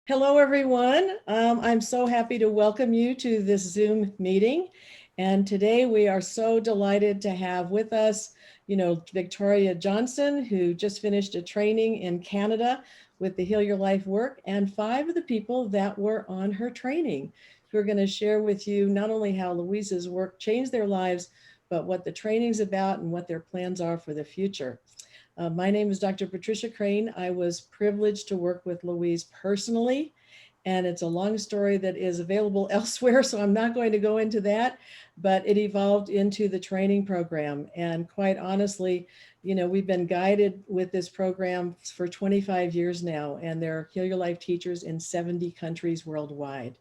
Hello, everyone. I'm so happy to welcome you to this Zoom meeting. And today we are so delighted to have with us, Victoria Johnson, who just finished a training in Canada with the Heal Your Life work, and 5 of the people that were on her training who are going to share with you not only how Louise's work changed their lives, but what the training's about and what their plans are for the future. My name is Dr. Patricia Crane. I was privileged to work with Louise personally, and it's a long story that is available elsewhere, so I'm not going to go into that, but it evolved into the training program. And quite honestly, we've been guided with this program for 25 years now, and there are Heal Your Life teachers in 70 countries worldwide.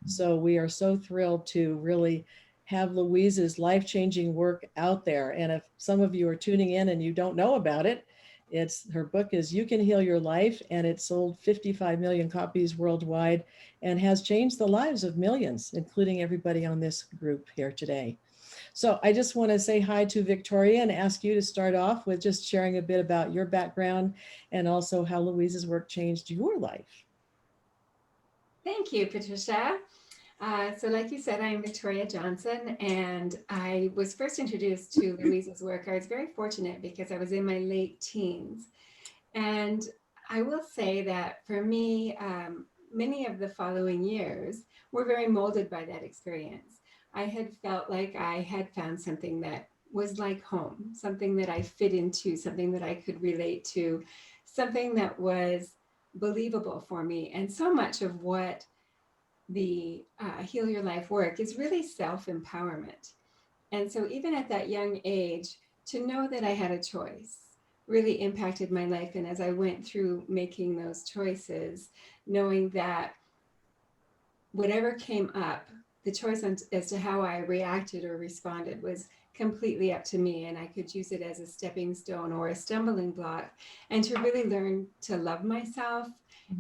So we are so thrilled to really have Louise's life-changing work out there. And if some of you are tuning in and you don't know about it, her book is You Can Heal Your Life, and it sold 55 million copies worldwide and has changed the lives of millions, including everybody on this group here today. So I just want to say hi to Victoria and ask you to start off with just sharing a bit about your background and also how Louise's work changed your life. Thank you, Patricia. So like you said, I'm Victoria Johnson, and I was first introduced to Louise's work. I was very fortunate because I was in my late teens. And I will say that for me, many of the following years were very molded by that experience. I had felt like I had found something that was like home, something that I fit into, something that I could relate to, something that was believable for me. And so much of what the Heal Your Life work is really self empowerment. And so, even at that young age, to know that I had a choice really impacted my life. And as I went through making those choices, knowing that whatever came up, the choice as to how I reacted or responded was completely up to me. And I could use it as a stepping stone or a stumbling block, and to really learn to love myself.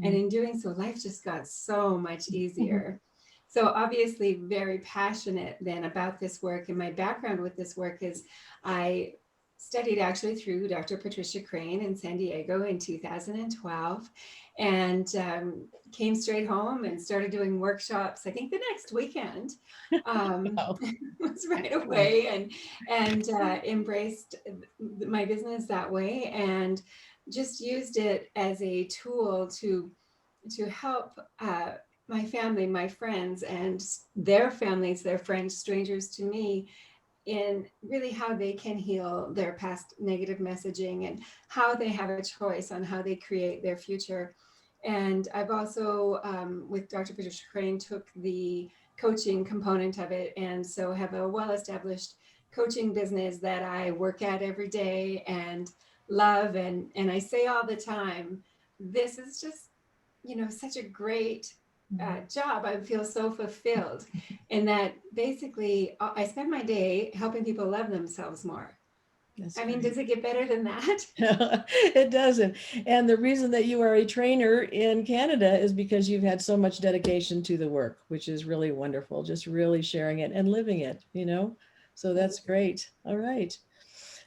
And Mhm. in doing so, life just got so much easier. So, obviously, very passionate then about this work. And my background with this work is I studied actually through Dr. Patricia Crane in San Diego in 2012, and came straight home and started doing workshops. I think the next weekend Wow. was right Excellent. away, and embraced my business that way, and just used it as a tool to help my family, my friends, and their families, their friends, strangers to me, in really how they can heal their past negative messaging and how they have a choice on how they create their future. And I've also, with Dr. Patricia Crane, took the coaching component of it, and so have a well-established coaching business that I work at every day and love. And I say all the time, this is just, such a great job. I feel so fulfilled in that basically I spend my day helping people love themselves more. That's I mean, great. does it get better than that? It doesn't. And the reason that you are a trainer in Canada is because you've had so much dedication to the work, which is really wonderful. Just really sharing it and living it. So that's great. All right.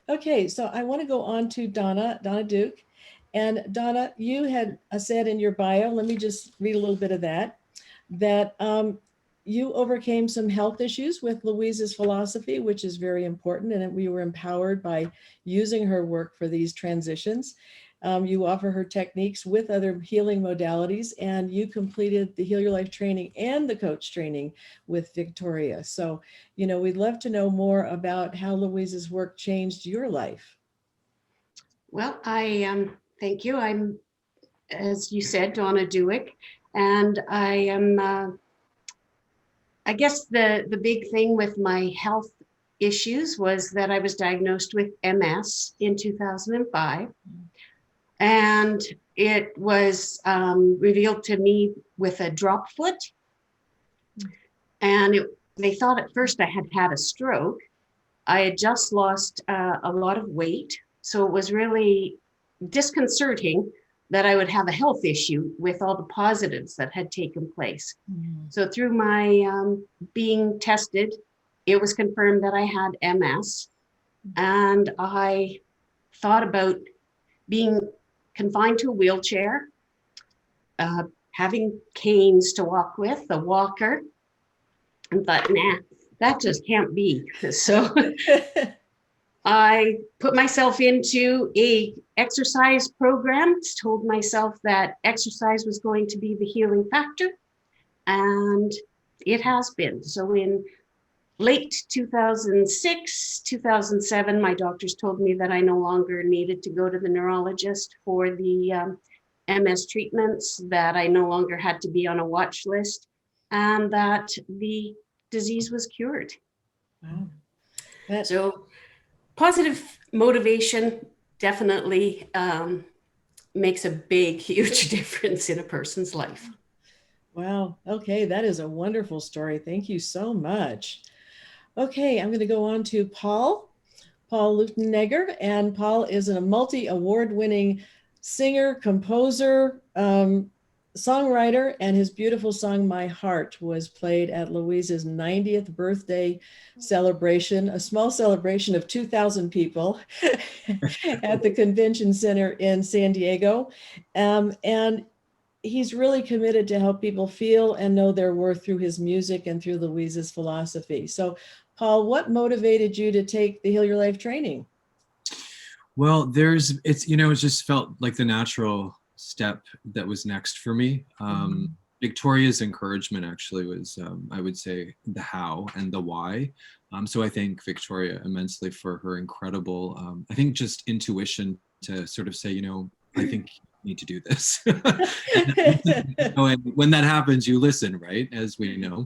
Okay, so I want to go on to Donna Duke. And Donna, you had said in your bio, let me just read a little bit of that you overcame some health issues with Louise's philosophy, which is very important, and we were empowered by using her work for these transitions. You offer her techniques with other healing modalities, and you completed the Heal Your Life training and the coach training with Victoria. So, we'd love to know more about how Louise's work changed your life. Well, I thank you. I'm, as you said, Donna Dewick, and I am. I guess the big thing with my health issues was that I was diagnosed with MS in 2005, and it was revealed to me with a drop foot, and they thought at first I had had a stroke. I had just lost a lot of weight, so it was really disconcerting that I would have a health issue with all the positives that had taken place. Mhm. So through my being tested, it was confirmed that I had MS, and I thought about being confined to a wheelchair, uh, having canes to walk with, a walker. And thought, nah, that just can't be. So I put myself into a exercise program, told myself that exercise was going to be the healing factor, and it has been. So in late 2006, 2007, my doctors told me that I no longer needed to go to the neurologist for the MS treatments, that I no longer had to be on a watch list, and that the disease was cured. Wow. So positive motivation definitely makes a big, huge difference in a person's life. Wow. Okay, that is a wonderful story. Thank you so much. Okay, I'm going to go on to Paul Luten Neger, and Paul is a multi-award-winning singer, composer, songwriter, and his beautiful song "My Heart" was played at Louise's 90th birthday celebration, a small celebration of 2,000 people at the convention center in San Diego. And he's really committed to help people feel and know their worth through his music and through Louise's philosophy. So, Paul, what motivated you to take the Heal Your Life training? Well, it just felt like the natural step that was next for me. Victoria's encouragement actually was, I would say, the how and the why. So I thank Victoria immensely for her incredible, I think just intuition to sort of say, I think you need to do this. And when that happens, you listen, right? As we know.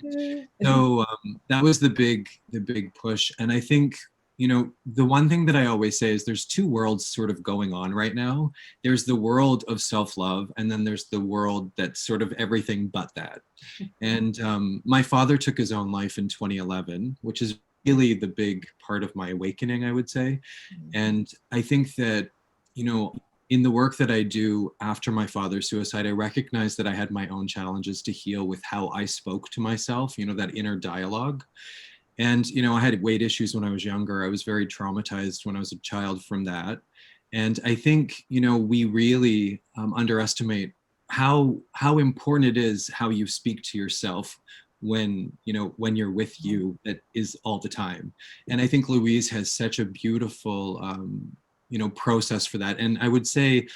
So that was the big push. And I think, the one thing that I always say is there's two worlds sort of going on right now. There's the world of self-love, and then there's the world that's sort of everything but that. And my father took his own life in 2011, which is really the big part of my awakening, I would say. And I think that, in the work that I do after my father's suicide, I recognized that I had my own challenges to heal with how I spoke to myself, that inner dialogue. And, I had weight issues when I was younger. I was very traumatized when I was a child from that. And I think, we really underestimate how important it is how you speak to yourself when you're with you, that is all the time. And I think Louise has such a beautiful, process for that. And I would say,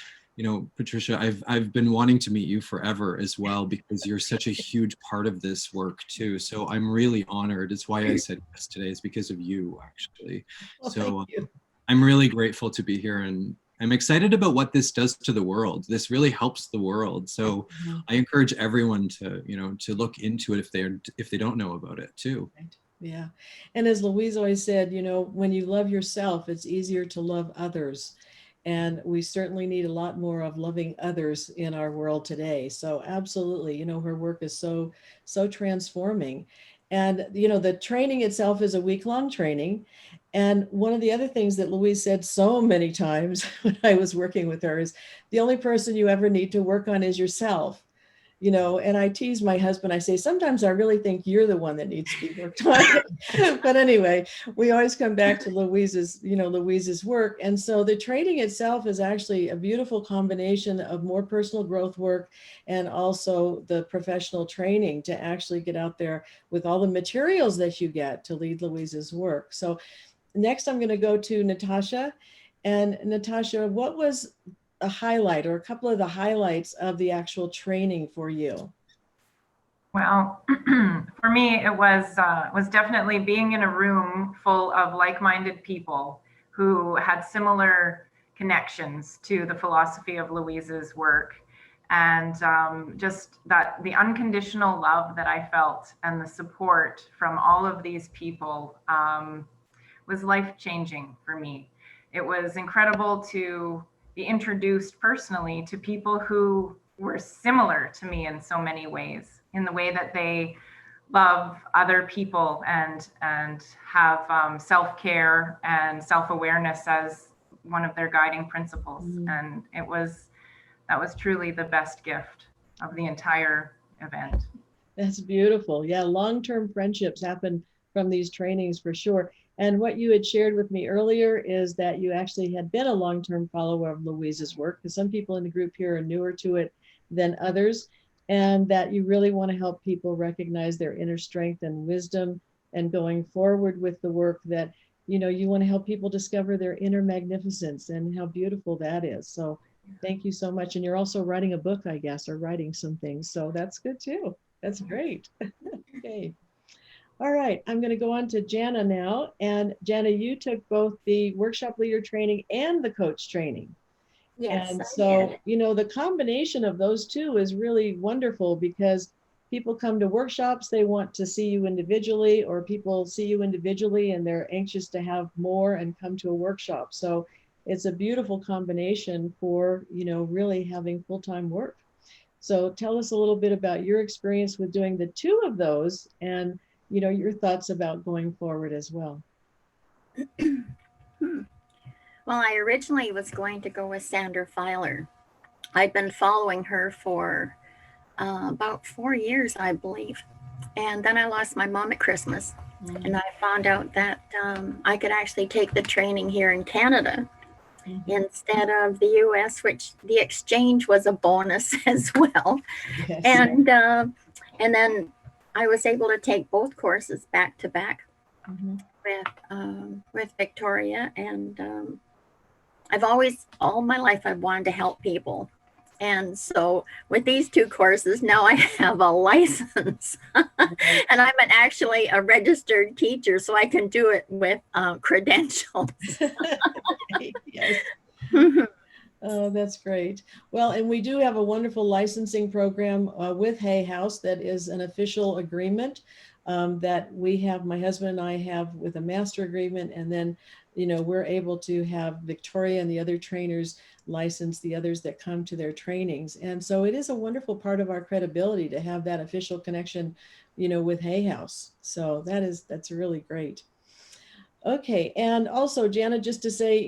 Patricia, I've been wanting to meet you forever as well, because you're such a huge part of this work too. So I'm really honored. It's why I said yes today, is because of you, actually. Well, so thank you. I'm really grateful to be here, and I'm excited about what this does to the world. This really helps the world. So I encourage everyone to, to look into it if they don't know about it too. Right. Yeah. And as Louise always said, when you love yourself, it's easier to love others. And we certainly need a lot more of loving others in our world today. So absolutely, her work is so transforming. And, the training itself is a week-long training. And one of the other things that Louise said so many times when I was working with her is the only person you ever need to work on is yourself. And I tease my husband, I say, sometimes I really think you're the one that needs to be worked on. But anyway, we always come back to Louise's work. And so the training itself is actually a beautiful combination of more personal growth work and also the professional training to actually get out there with all the materials that you get to lead Louise's work. So next I'm going to go to Natasha. And Natasha, what was a highlight or a couple of the highlights of the actual training for you? Well, for me, it was definitely being in a room full of like-minded people who had similar connections to the philosophy of Louise's work, and just that the unconditional love that I felt and the support from all of these people was life-changing for me. It was incredible to be introduced personally to people who were similar to me in so many ways, in the way that they love other people and have self-care and self-awareness as one of their guiding principles. And that was truly the best gift of the entire event. That's beautiful. Yeah, long-term friendships happen from these trainings for sure. And what you had shared with me earlier is that you actually had been a long-term follower of Louise's work, because some people in the group here are newer to it than others. and that you really want to help people recognize their inner strength and wisdom, and going forward with the work that, you want to help people discover their inner magnificence and how beautiful that is. So thank you so much. And you're also writing a book, I guess, or writing some things. So that's good too. That's great. Okay. All right, I'm going to go on to Jana now. And Jana, you took both the workshop leader training and the coach training. Yes, And I so, did. the combination of those two is really wonderful, because people come to workshops, they want to see you individually, or people see you individually and they're anxious to have more and come to a workshop. So it's a beautiful combination for, really having full-time work. So tell us a little bit about your experience with doing the two of those, and, your thoughts about going forward as well. Well, I originally was going to go with Sandra Filer. I'd been following her for about 4 years, I believe. And then I lost my mom at Christmas. And I found out that I could actually take the training here in Canada instead of the US, which the exchange was a bonus as well. Yes. And then I was able to take both courses back to back with Victoria. And I've always, all my life, I've wanted to help people. And so with these two courses, now I have a license and I'm actually a registered teacher, so I can do it with credentials. Yes. Oh, that's great. Well, and we do have a wonderful licensing program with Hay House that is an official agreement that we have, my husband and I have, with a master agreement. And then, we're able to have Victoria and the other trainers license the others that come to their trainings. And so it is a wonderful part of our credibility to have that official connection, with Hay House. So that's really great. Okay. And also, Jana, just to say,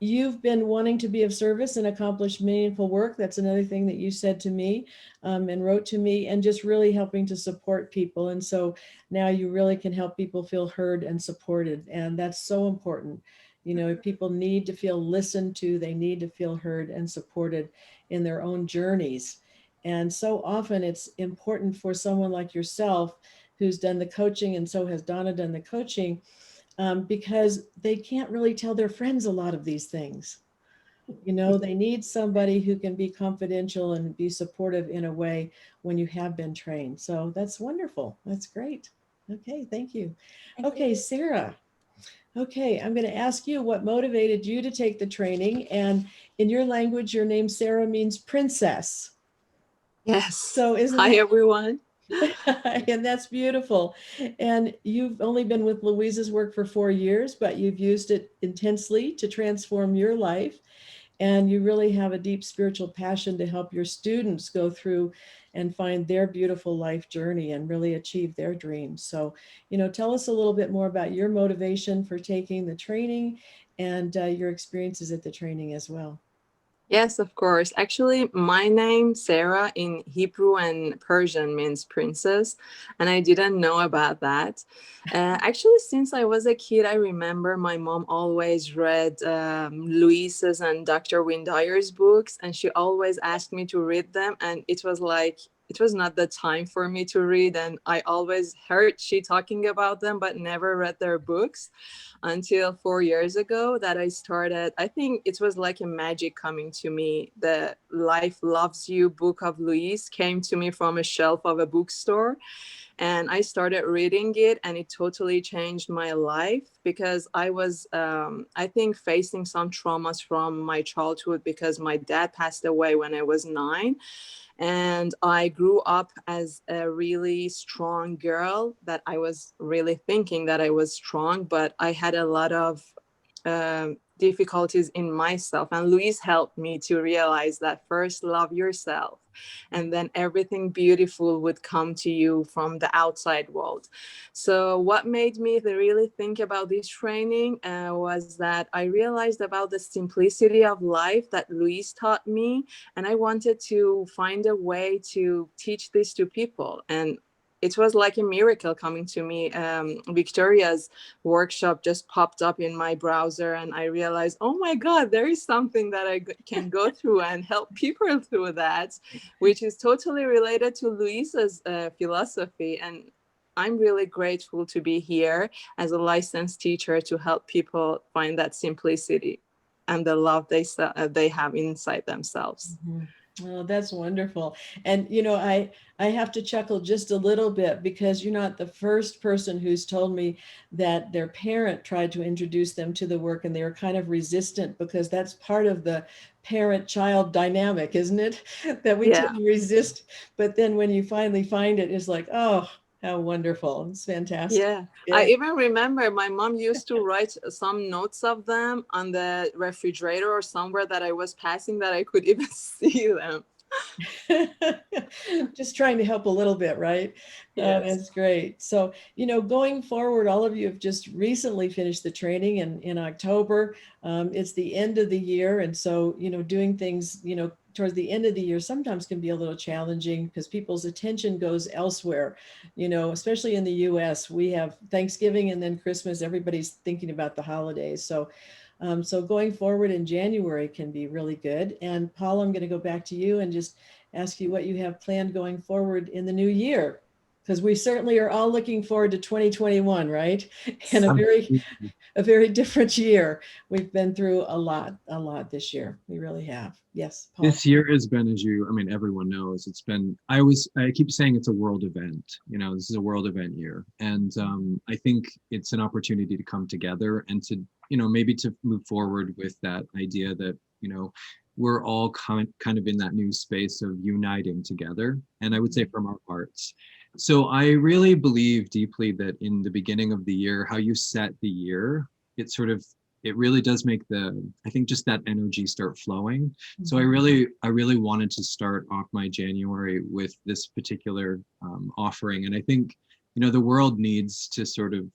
you've been wanting to be of service and accomplish meaningful work. That's another thing that you said to me and wrote to me, and just really helping to support people. And so now you really can help people feel heard and supported. And that's so important. People need to feel listened to. They need to feel heard and supported in their own journeys. And so often it's important for someone like yourself who's done the coaching, and so has Donna done the coaching, because they can't really tell their friends a lot of these things. They need somebody who can be confidential and be supportive in a way when you have been trained. So that's wonderful. That's great. Okay, thank you. Okay, Sarah. Okay, I'm going to ask you what motivated you to take the training. And in your language, your name Sarah means princess. Yes. So Hi, everyone. And that's beautiful. And you've only been with Louise's work for 4 years, but you've used it intensely to transform your life. And you really have a deep spiritual passion to help your students go through and find their beautiful life journey and really achieve their dreams. So, tell us a little bit more about your motivation for taking the training and your experiences at the training as well. Yes, of course. Actually, my name, Sarah, in Hebrew and Persian means princess, and I didn't know about that. Actually, since I was a kid, I remember my mom always read Louise's and Dr. Windyer's books, and she always asked me to read them, and it was not the time for me to read, and I always heard she talking about them, but never read their books until 4 years ago that I started. I think it was like a magic coming to me. The Life Loves You book of Louise came to me from a shelf of a bookstore, and I started reading it, and it totally changed my life, because I was, I think, facing some traumas from my childhood, because my dad passed away when I was 9. And I grew up as a really strong girl, that I was really thinking that I was strong, but I had a lot of difficulties in myself. And Louise helped me to realize that first love yourself, and then everything beautiful would come to you from the outside world. So what made me really think about this training was that I realized about the simplicity of life that Louise taught me, and I wanted to find a way to teach this to people. And it was like a miracle coming to me. Victoria's workshop just popped up in my browser, and I realized, oh my God, there is something that I can go through and help people through that, which is totally related to Louise's philosophy. And I'm really grateful to be here as a licensed teacher to help people find that simplicity and the love they have inside themselves. Mhm. Oh, that's wonderful. And I have to chuckle just a little bit because you're not the first person who's told me that their parent tried to introduce them to the work and they were kind of resistant, because that's part of the parent-child dynamic, isn't it? That we Yeah. tend to resist, but then when you finally find it, it's like, oh, how wonderful. It's fantastic. Yeah, I Yeah. even remember my mom used to write some notes of them on the refrigerator or somewhere that I was passing that I could even see them. Just trying to help a little bit, right? Yes. That's great. So, going forward, all of you have just recently finished the training in October. It's the end of the year. And so, doing things, towards the end of the year sometimes can be a little challenging because people's attention goes elsewhere. Especially in the US, we have Thanksgiving and then Christmas, everybody's thinking about the holidays. So going forward in January can be really good. And Paul, I'm going to go back to you and just ask you what you have planned going forward in the new year, because we certainly are all looking forward to 2021, right? And a very different year. We've been through a lot this year. We really have. Yes, Paul. This year has been, everyone knows, I keep saying it's a world event. This is a world event year. And I think it's an opportunity to come together and to, maybe to move forward with that idea that, we're all kind of in that new space of uniting together. And I would say from our hearts. So I really believe deeply that in the beginning of the year, how you set the year, it really does make I think just that energy start flowing. So I really wanted to start off my January with this particular offering. And I think, the world needs to sort of,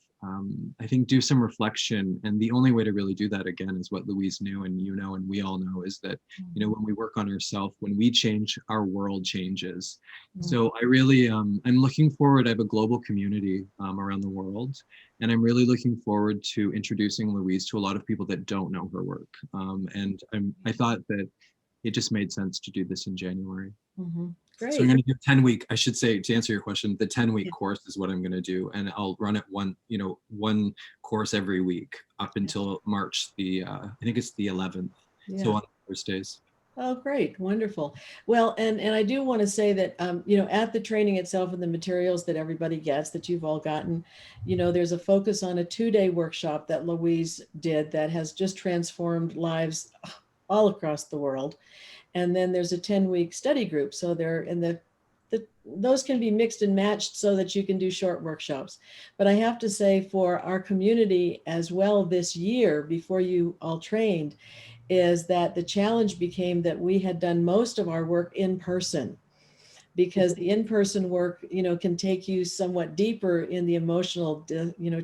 I think, do some reflection. And the only way to really do that, again, is what Louise knew and and we all know, is that, when we work on ourselves, when we change, our world changes. So I really, I'm looking forward. I have a global community around the world. And I'm really looking forward to introducing Louise to a lot of people that don't know her work. And I thought that it just made sense to do this in January. Great. So I'm going to do 10-week, I should say, to answer your question, the 10-week course is what I'm going to do. And I'll run it one course every week up until March I think it's the 11th. Yeah. So on Thursdays. Oh, great. Wonderful. Well, and I do want to say that, at the training itself and the materials that everybody gets, that you've all gotten, there's a focus on a 2-day workshop that Louise did that has just transformed lives all across the world. And then there's a 10-week study group. So they're in those can be mixed and matched so that you can do short workshops. But I have to say, for our community as well this year, before you all trained, is that the challenge became that we had done most of our work in person, because the in-person work, can take you somewhat deeper in the emotional,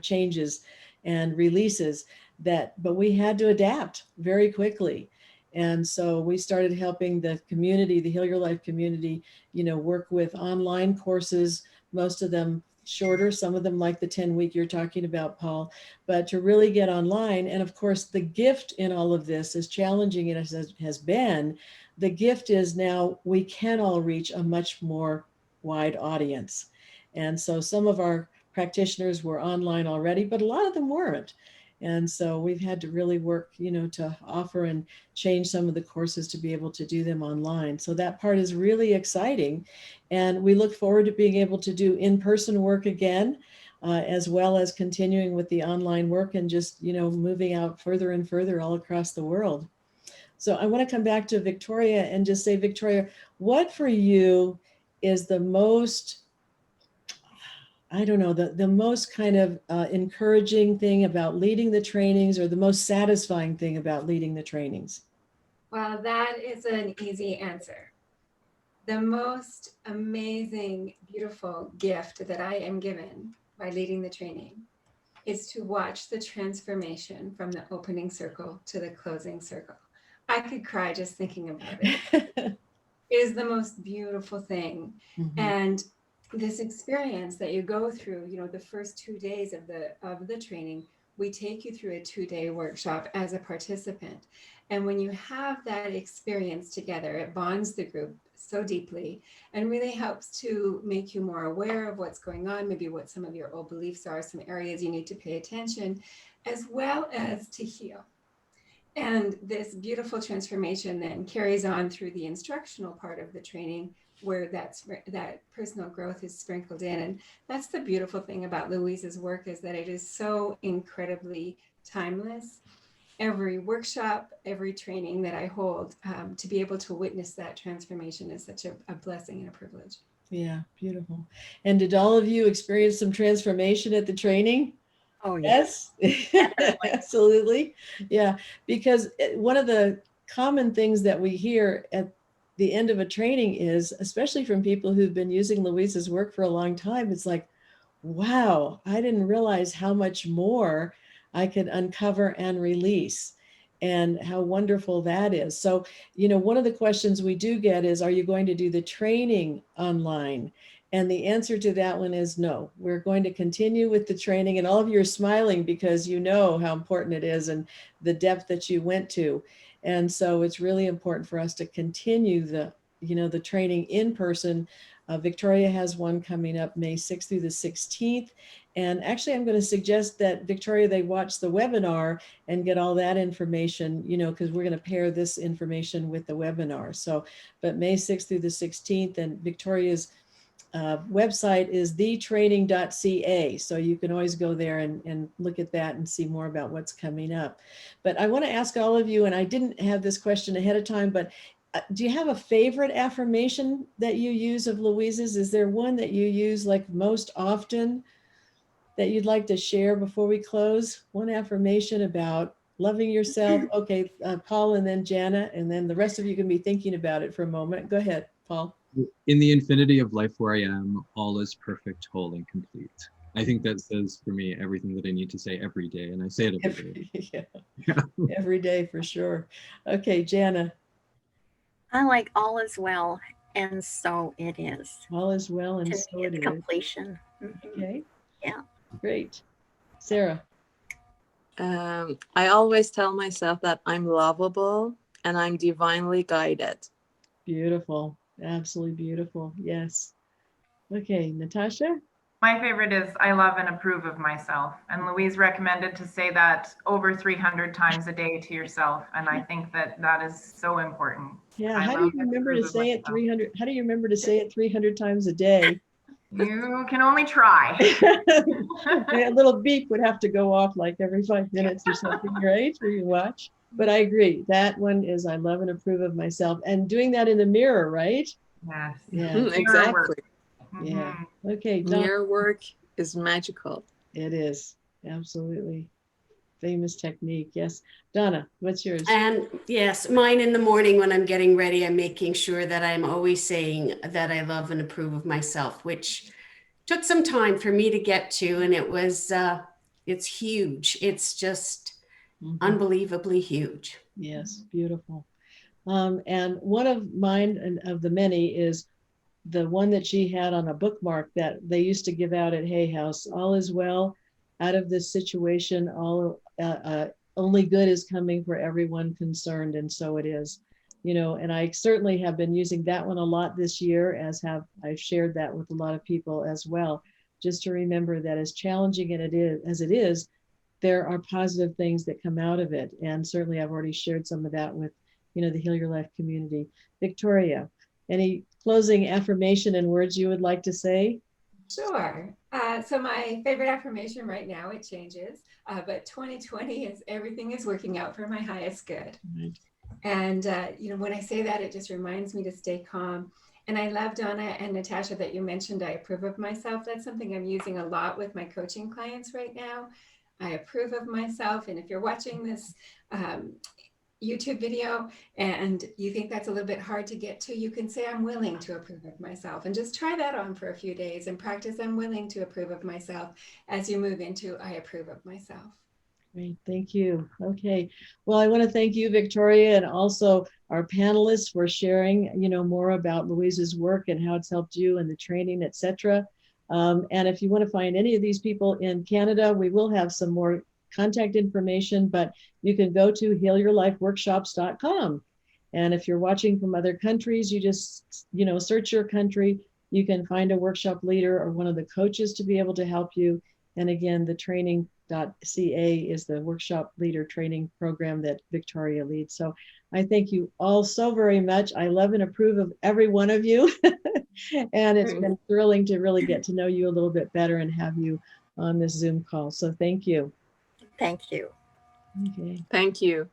changes and releases but we had to adapt very quickly. And so we started helping the community, the Heal Your Life community, work with online courses, most of them shorter, some of them like the 10-week you're talking about, Paul, but to really get online. And of course, the gift in all of this, as challenging as it has been, the gift is now we can all reach a much more wide audience. And so some of our practitioners were online already, but a lot of them weren't. And so we've had to really work, to offer and change some of the courses to be able to do them online. So that part is really exciting. And we look forward to being able to do in-person work again, as well as continuing with the online work and just, moving out further and further all across the world. So I want to come back to Victoria and just say, Victoria, what for you is the most, I don't know, the most kind of encouraging thing about leading the trainings, or the most satisfying thing about leading the trainings? Well, that is an easy answer. The most amazing, beautiful gift that I am given by leading the training is to watch the transformation from the opening circle to the closing circle. I could cry just thinking about it. It is the most beautiful thing. And this experience that you go through, the first 2 days of the training, we take you through a 2-day workshop as a participant. And when you have that experience together, it bonds the group so deeply and really helps to make you more aware of what's going on, maybe what some of your old beliefs are, some areas you need to pay attention, as well as to heal. And this beautiful transformation then carries on through the instructional part of the training, where that personal growth is sprinkled in. And that's the beautiful thing about Louise's work, is that it is so incredibly timeless. Every workshop, every training that I hold, to be able to witness that transformation is such a blessing and a privilege. Yeah, beautiful. And did all of you experience some transformation at the training? Oh, yes. Yes, absolutely. Yeah, because one of the common things that we hear at the end of a training is, especially from people who've been using Louise's work for a long time, it's like, wow, I didn't realize how much more I could uncover and release, and how wonderful that is. So, one of the questions we do get is, are you going to do the training online? And the answer to that one is no. We're going to continue with the training, and all of you are smiling because you know how important it is and the depth that you went to. And so it's really important for us to continue the training in person. Victoria has one coming up May 6th through the 16th. And actually, I'm going to suggest that Victoria, they watch the webinar and get all that information, because we're going to pair this information with the webinar. So, but May 6th through the 16th, and Victoria's website is thetraining.ca. So you can always go there and look at that and see more about what's coming up. But I want to ask all of you, and I didn't have this question ahead of time, but do you have a favorite affirmation that you use of Louise's? Is there one that you use like most often that you'd like to share before we close? One affirmation about loving yourself. Okay, Paul, and then Jana, and then the rest of you can be thinking about it for a moment. Go ahead, Paul. In the infinity of life where I am, all is perfect, whole, and complete. I think that says for me everything that I need to say every day, and I say it every day. Yeah, every day for sure. Okay, Jana. I like all is well, and so it is. All is well, and To so me, it it's is. completion. Okay. Yeah. Great. Sarah. I always tell myself that I'm lovable and I'm divinely guided. Beautiful. Absolutely beautiful. Yes. Okay, Natasha. My favorite is I love and approve of myself. And Louise recommended to say that over 300 times a day to yourself. And I think that that is so important. Yeah. I How do love you and remember to approve of say it myself. 300? How do you remember to say it 300 times a day? You can only try. A little beep would have to go off like every 5 minutes or something, right? For your watch. But I agree. That one is I love and approve of myself. And doing that in the mirror, right? Yes. Yeah. Exactly. Yeah. Mhm. Okay. Don. Mirror work is magical. It is. Absolutely. Famous technique. Yes. Donna, what's yours? And yes, mine in the morning when I'm getting ready, I'm making sure that I'm always saying that I love and approve of myself, which took some time for me to get to. And it's huge. It's just unbelievably huge. Yes. Beautiful. And one of mine and of the many is the one that she had on a bookmark that they used to give out at Hay House. All is well. Out of this situation, only good is coming for everyone concerned, and so it is. And I certainly have been using that one a lot this year, I've shared that with a lot of people as well, just to remember that as challenging as it is, there are positive things that come out of it. And certainly I've already shared some of that with, the Heal Your Life community. Victoria, any closing affirmation and words you would like to say? Sure. So my favorite affirmation right now, it changes, but 2020 is everything is working out for my highest good. Right. And, when I say that, it just reminds me to stay calm. And I love, Donna and Natasha, that you mentioned I approve of myself. That's something I'm using a lot with my coaching clients right now. I approve of myself. And if you're watching this YouTube video and you think that's a little bit hard to get to, you can say I'm willing to approve of myself, and just try that on for a few days and practice I'm willing to approve of myself as you move into I approve of myself. Great, thank you. Okay, well, I want to thank you, Victoria, and also our panelists for sharing, more about Louise's work and how it's helped you and the training, etc. And if you want to find any of these people in Canada, we will have some more contact information, but you can go to healyourlifeworkshops.com. And if you're watching from other countries, you just, search your country. You can find a workshop leader or one of the coaches to be able to help you. And again, the training.ca is the workshop leader training program that Victoria leads. So I thank you all so very much. I love and approve of every one of you. And it's been thrilling to really get to know you a little bit better and have you on this Zoom call. So thank you. Thank you. Okay. Thank you.